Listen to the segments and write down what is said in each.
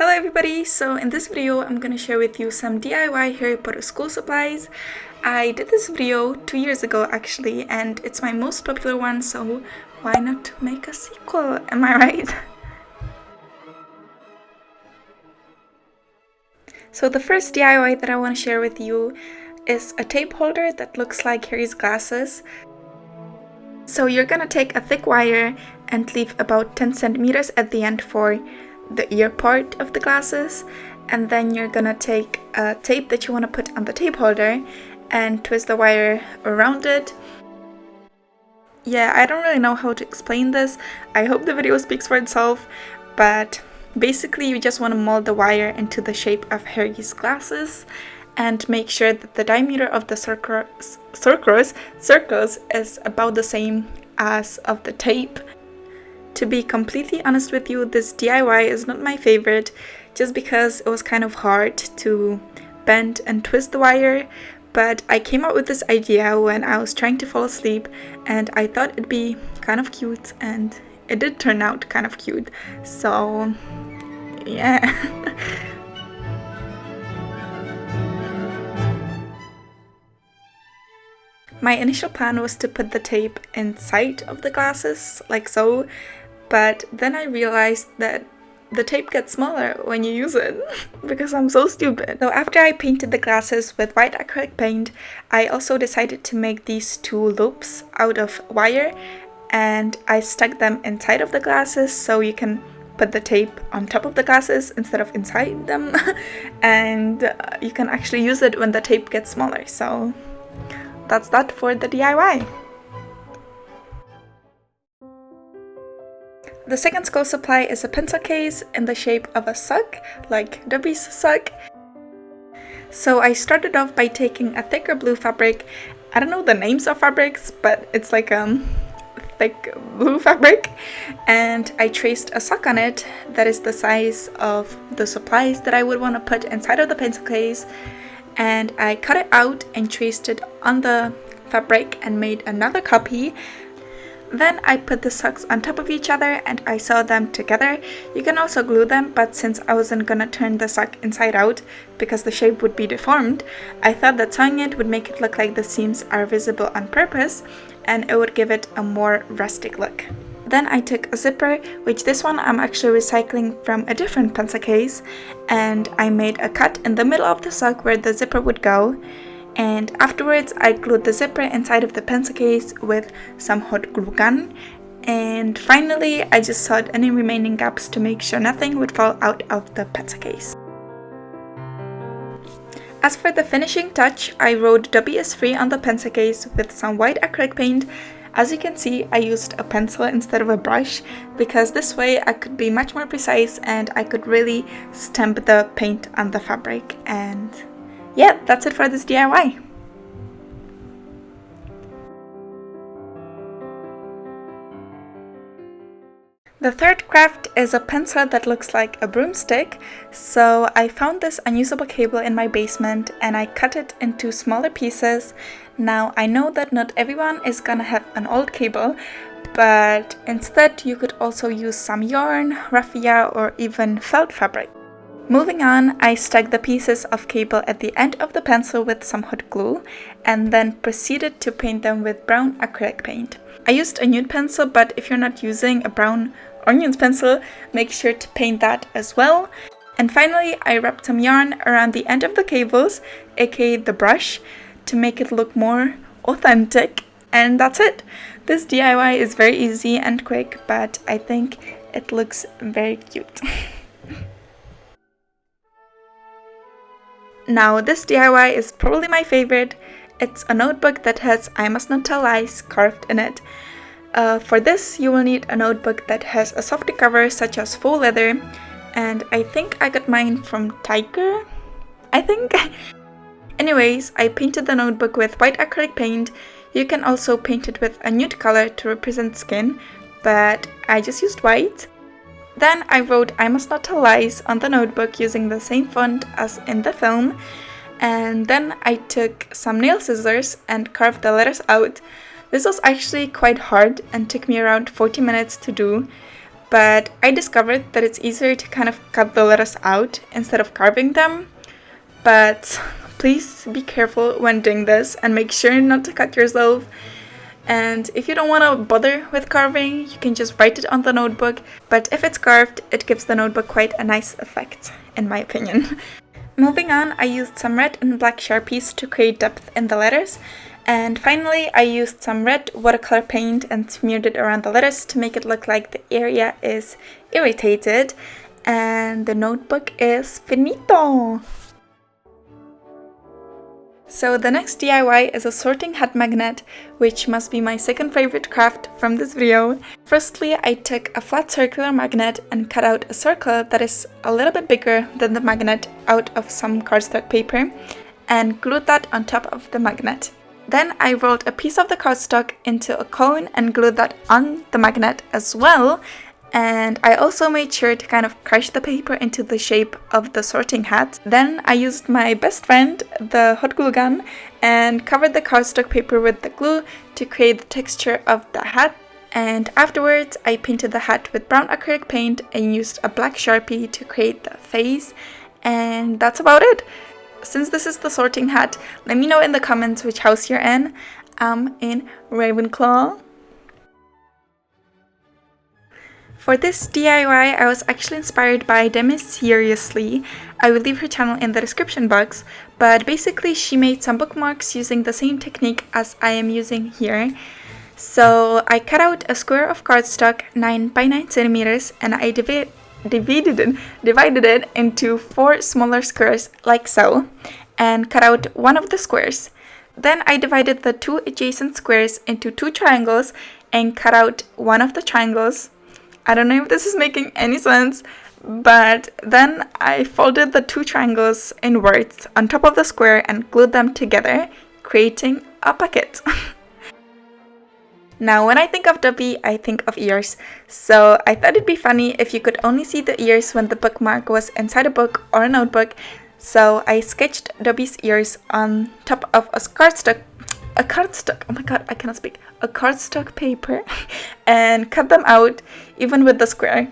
Hello everybody, so in this video I'm gonna share with you some DIY Harry Potter school supplies. I did this video 2 years ago actually, and it's my most popular one, so why not make a sequel, am I right? So the first DIY that I want to share with you is a tape holder that looks like Harry's glasses. So you're gonna take a thick wire and leave about 10 centimeters at the end for the ear part of the glasses, and then you're gonna take a tape that you want to put on the tape holder and twist the wire around it. Yeah, I don't really know how to explain this. I hope the video speaks for itself, but basically you just want to mold the wire into the shape of Harry's glasses and make sure that the diameter of the circles is about the same as of the tape. To be completely honest with you, this DIY is not my favorite, just because it was kind of hard to bend and twist the wire, but I came up with this idea when I was trying to fall asleep and I thought it'd be kind of cute, and it did turn out kind of cute, so yeah. My initial plan was to put the tape inside of the glasses, like so, but then I realized that the tape gets smaller when you use it, because I'm so stupid. So after I painted the glasses with white acrylic paint, I also decided to make these two loops out of wire, and I stuck them inside of the glasses so you can put the tape on top of the glasses instead of inside them, and you can actually use it when the tape gets smaller. So that's that for the DIY. The second school supply is a pencil case in the shape of a sock, like Dobby's sock. So I started off by taking a thicker blue fabric. I don't know the names of fabrics, but it's like thick blue fabric, and I traced a sock on it that is the size of the supplies that I would want to put inside of the pencil case, and I cut it out and traced it on the fabric and made another copy. Then I put the socks on top of each other and I sewed them together. You can also glue them, but since I wasn't gonna turn the sock inside out because the shape would be deformed, I thought that sewing it would make it look like the seams are visible on purpose, and it would give it a more rustic look. Then I took a zipper, which this one I'm actually recycling from a different pencil case, and I made a cut in the middle of the sock where the zipper would go, and afterwards I glued the zipper inside of the pencil case with some hot glue gun, and finally I just sewed any remaining gaps to make sure nothing would fall out of the pencil case. As for the finishing touch, I wrote "DOBBY'S free" on the pencil case with some white acrylic paint. As you can see, I used a pencil instead of a brush, because this way I could be much more precise and I could really stamp the paint on the fabric. And yeah, that's it for this DIY. The third craft is a pencil that looks like a broomstick. So I found this unusable cable in my basement and I cut it into smaller pieces. Now I know that not everyone is gonna have an old cable, but instead you could also use some yarn, raffia, or even felt fabric. Moving on, I stuck the pieces of cable at the end of the pencil with some hot glue and then proceeded to paint them with brown acrylic paint. I used a nude pencil, but if you're not using a brown or nude pencil, make sure to paint that as well. And finally, I wrapped some yarn around the end of the cables, aka the brush, to make it look more authentic, and that's it. This DIY is very easy and quick, but I think it looks very cute. Now this DIY is probably my favorite. It's a notebook that has "I must not tell lies" carved in it. For this you will need a notebook that has a softer cover such as faux leather, and I think I got mine from Tiger, I think. Anyways, I painted the notebook with white acrylic paint. You can also paint it with a nude color to represent skin, but I just used white. Then I wrote "I must not tell lies" on the notebook using the same font as in the film, and then I took some nail scissors and carved the letters out. This was actually quite hard and took me around 40 minutes to do, but I discovered that it's easier to kind of cut the letters out instead of carving them. But please be careful when doing this and make sure not to cut yourself. And if you don't want to bother with carving, you can just write it on the notebook, but if it's carved, it gives the notebook quite a nice effect, in my opinion. Moving on, I used some red and black Sharpies to create depth in the letters, and finally I used some red watercolor paint and smeared it around the letters to make it look like the area is irritated, and the notebook is finito! So the next DIY is a sorting hat magnet, which must be my second favorite craft from this video. Firstly, I took a flat circular magnet and cut out a circle that is a little bit bigger than the magnet out of some cardstock paper and glued that on top of the magnet. Then I rolled a piece of the cardstock into a cone and glued that on the magnet as well. And I also made sure to kind of crush the paper into the shape of the sorting hat. Then I used my best friend, the hot glue gun, and covered the cardstock paper with the glue to create the texture of the hat. And afterwards I painted the hat with brown acrylic paint and used a black Sharpie to create the face. And that's about it. Since this is the sorting hat, let me know in the comments which house you're in. I'm in Ravenclaw. For this DIY, I was actually inspired by Demi Seriously. I will leave her channel in the description box, but basically she made some bookmarks using the same technique as I am using here. So I cut out a square of cardstock 9 by 9 centimeters and I divided it into 4 smaller squares like so, and cut out one of the squares. Then I divided the 2 adjacent squares into 2 triangles and cut out one of the triangles. I don't know if this is making any sense, but then I folded the 2 triangles inwards on top of the square and glued them together, creating a bucket. Now, when I think of Dobby, I think of ears, so I thought it'd be funny if you could only see the ears when the bookmark was inside a book or a notebook, so I sketched Dobby's ears on top of a cardstock, oh my god, I cannot speak, a cardstock paper, and cut them out, even with the square.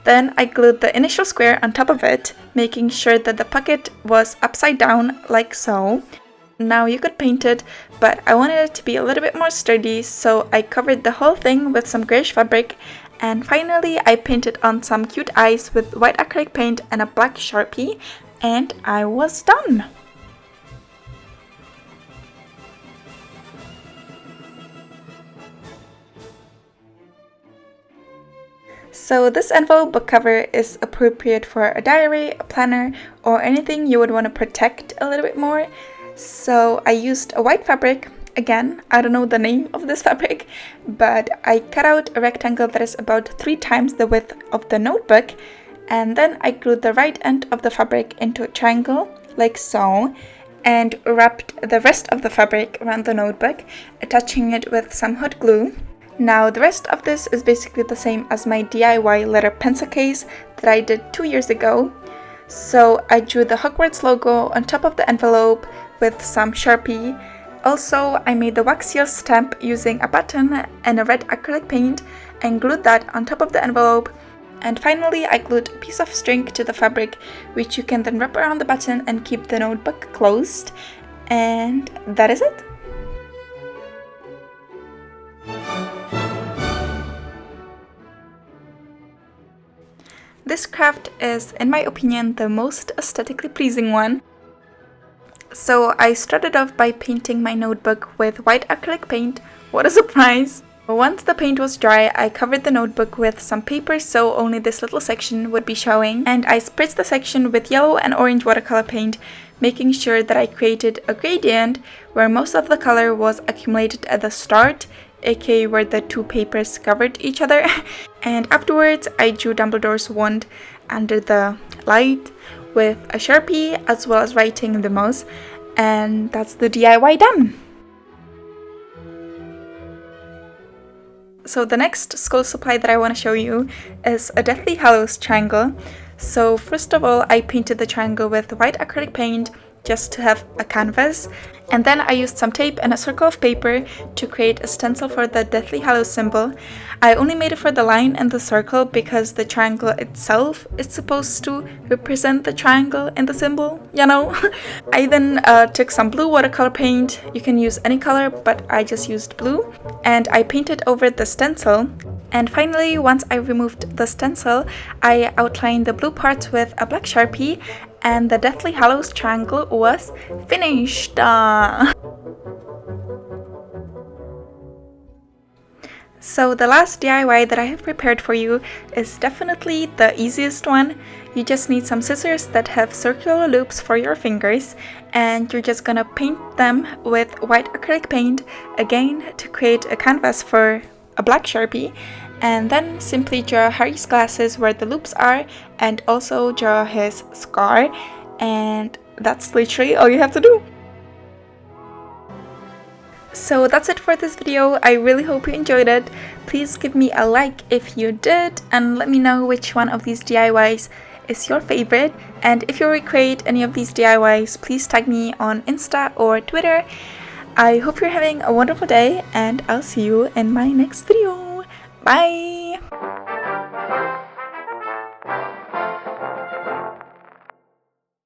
Then I glued the initial square on top of it, making sure that the bucket was upside down, like so. Now you could paint it, but I wanted it to be a little bit more sturdy, so I covered the whole thing with some grayish fabric, and finally I painted on some cute eyes with white acrylic paint and a black Sharpie, and I was done! So this envelope book cover is appropriate for a diary, a planner, or anything you would want to protect a little bit more. So I used a white fabric. Again, I don't know the name of this fabric, but I cut out a rectangle that is about 3 times the width of the notebook, and then I glued the right end of the fabric into a triangle, like so, and wrapped the rest of the fabric around the notebook, attaching it with some hot glue. Now the rest of this is basically the same as my DIY letter pencil case that I did 2 years ago. So I drew the Hogwarts logo on top of the envelope with some Sharpie. Also, I made the wax seal stamp using a button and a red acrylic paint and glued that on top of the envelope. And finally, I glued a piece of string to the fabric, which you can then wrap around the button and keep the notebook closed. And that is it. This craft is, in my opinion, the most aesthetically pleasing one. So I started off by painting my notebook with white acrylic paint. What a surprise! Once the paint was dry, I covered the notebook with some paper so only this little section would be showing, and I spritzed the section with yellow and orange watercolor paint, making sure that I created a gradient where most of the color was accumulated at the start, aka where the 2 papers covered each other. And afterwards I drew Dumbledore's wand under the light with a Sharpie as well as writing LUMOS, and that's the DIY done! So the next school supply that I want to show you is a Deathly Hallows triangle. So first of all, I painted the triangle with white acrylic paint, just to have a canvas. And then I used some tape and a circle of paper to create a stencil for the Deathly Hallows symbol. I only made it for the line and the circle because the triangle itself is supposed to represent the triangle in the symbol, you know? I then took some blue watercolor paint. You can use any color, but I just used blue. And I painted over the stencil. And finally, once I removed the stencil, I outlined the blue parts with a black Sharpie, and the Deathly Hallows triangle was finished. So the last DIY that I have prepared for you is definitely the easiest one. You just need some scissors that have circular loops for your fingers, and you're just gonna paint them with white acrylic paint, again to create a canvas for a black Sharpie, and then simply draw Harry's glasses where the loops are, and also draw his scar, and that's literally all you have to do. So that's it for this video. I really hope you enjoyed it. Please give me a like if you did, and let me know which one of these DIYs is your favorite. And if you recreate any of these DIYs, please tag me on Insta or Twitter. I hope you're having a wonderful day, and I'll see you in my next video. Bye!